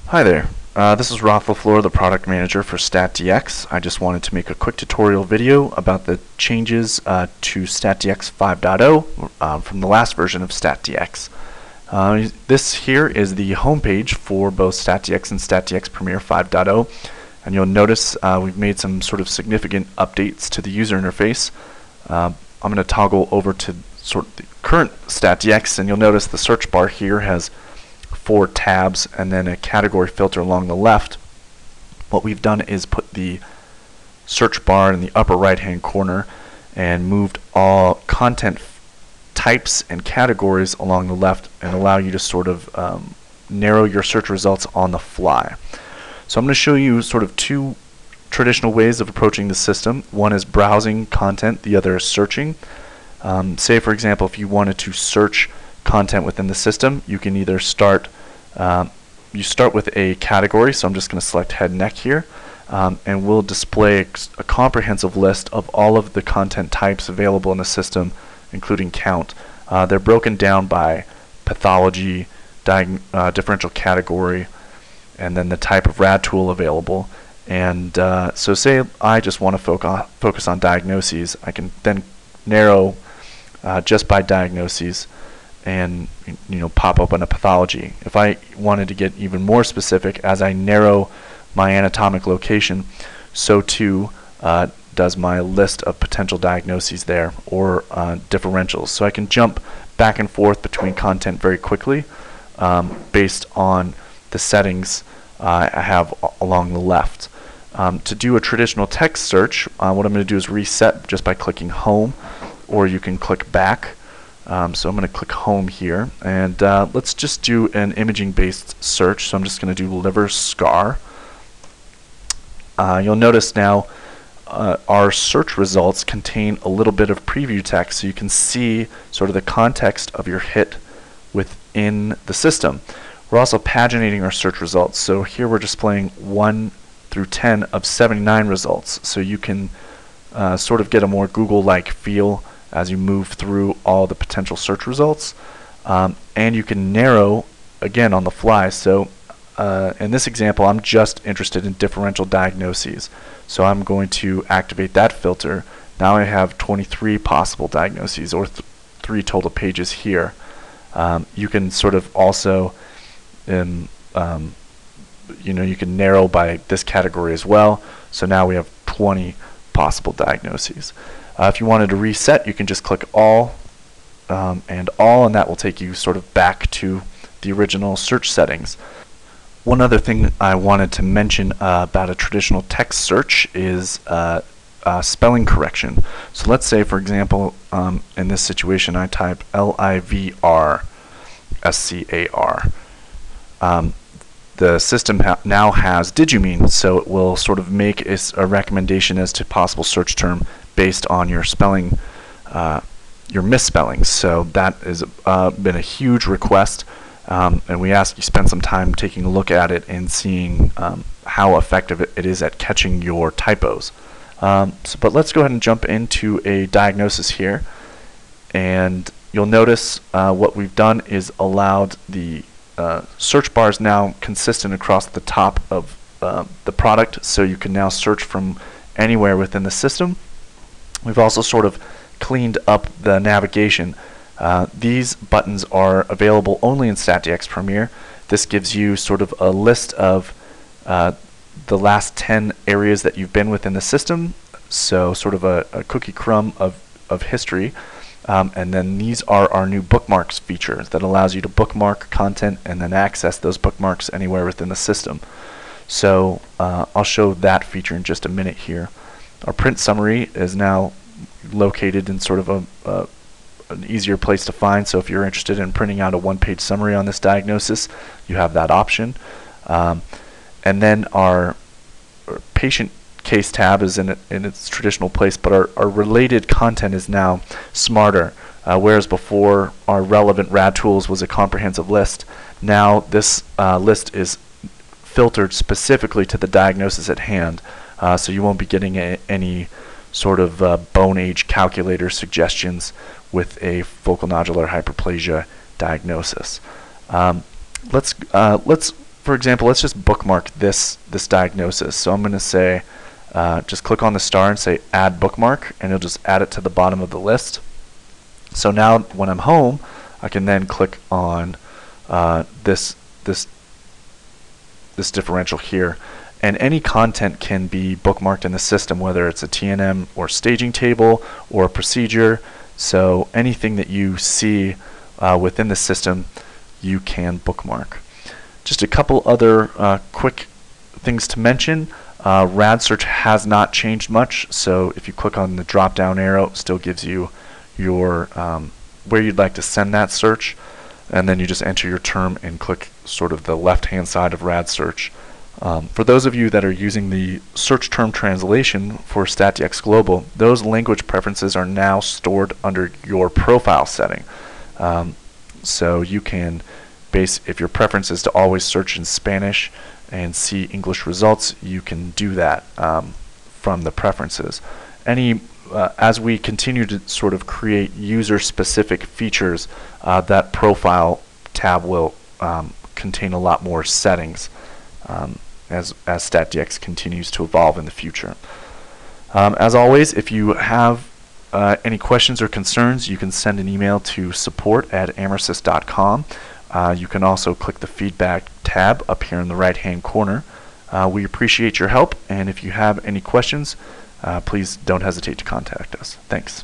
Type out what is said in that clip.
Hi there. This is Roth LaFleur, the product manager for STATdx. I just wanted to make a quick tutorial video about the changes to STATdx 5.0 from the last version of STATdx. This here is the homepage for both STATdx and STATdx Premiere 5.0, and you'll notice we've made some sort of significant updates to the user interface. I'm going to toggle over to sort of the current STATdx, and you'll notice the search bar here has 4 tabs and then a category filter along the left. What we've done is put the search bar in the upper right hand corner and moved all content types and categories along the left and allow you to sort of narrow your search results on the fly. So I'm going to show you sort of 2 traditional ways of approaching the system. One is browsing content, the other is searching. Say for example, if you wanted to search content within the system, you can either start with a category, so I'm just going to select head and neck here, and we'll display a comprehensive list of all of the content types available in the system, including count. They're broken down by pathology, differential category, and then the type of rad tool available. And so say I just want to focus on diagnoses, I can then narrow just by diagnoses and pop open a pathology. If I wanted to get even more specific, as I narrow my anatomic location, so too does my list of potential diagnoses there, or differentials. So I can jump back and forth between content very quickly based on the settings I have along the left. To do a traditional text search, what I'm going to do is reset just by clicking home, or you can click back. So I'm going to click home here, and let's just do an imaging based search. So I'm just going to do liver scar. You'll notice now our search results contain a little bit of preview text, so you can see sort of the context of your hit within the system. We're also paginating our search results, so here we're displaying 1 through 10 of 79 results, so you can sort of get a more Google-like feel as you move through all the potential search results, and you can narrow again on the fly. So in this example, I'm just interested in differential diagnoses, so I'm going to activate that filter. Now I have 23 possible diagnoses, or 3 total pages here. You can sort of also you can narrow by this category as well, so now we have 20 possible diagnoses. If you wanted to reset, you can just click all, and that will take you sort of back to the original search settings. One other thing I wanted to mention about a traditional text search is spelling correction. So let's say, for example, in this situation I type LIVR SCAR. The system now has did you mean, so it will sort of make a recommendation as to possible search term based on your spelling, your misspellings. So that has been a huge request, and we ask you spend some time taking a look at it and seeing how effective it is at catching your typos. But let's go ahead and jump into a diagnosis here, and you'll notice what we've done is allowed the search bar is now consistent across the top of the product, so you can now search from anywhere within the system. We've also sort of cleaned up the navigation. These buttons are available only in STATdx Premiere. This gives you sort of a list of the last 10 areas that you've been within the system, so sort of a cookie crumb of history. And then these are our new bookmarks feature that allows you to bookmark content and then access those bookmarks anywhere within the system. So I'll show that feature in just a minute here. Our print summary is now located in sort of an easier place to find, so if you're interested in printing out a 1-page summary on this diagnosis, you have that option. And then our patient case tab is in its traditional place, but our related content is now smarter. Whereas before our relevant rad tools was a comprehensive list, now this list is filtered specifically to the diagnosis at hand, so you won't be getting any sort of bone age calculator suggestions with a focal nodular hyperplasia diagnosis. Let's for example, let's just bookmark this diagnosis. So I'm going to say, just click on the star and say add bookmark, and it'll just add it to the bottom of the list. So now when I'm home, I can then click on this differential here, and any content can be bookmarked in the system, whether it's a TNM or staging table or a procedure. So anything that you see within the system, you can bookmark. Just a couple other quick things to mention. Rad search has not changed much, so if you click on the drop down arrow, it still gives you your where you'd like to send that search, and then you just enter your term and click sort of the left hand side of rad search. For those of you that are using the search term translation for STATdx Global, those language preferences are now stored under your profile setting. So you can if your preference is to always search in Spanish and see English results, you can do that from the preferences. As we continue to sort of create user-specific features, that profile tab will contain a lot more settings as STATdx continues to evolve in the future. As always, if you have any questions or concerns, you can send an email to support@amersys.com. You can also click the feedback tab up here in the right-hand corner. We appreciate your help, and if you have any questions, please don't hesitate to contact us. Thanks.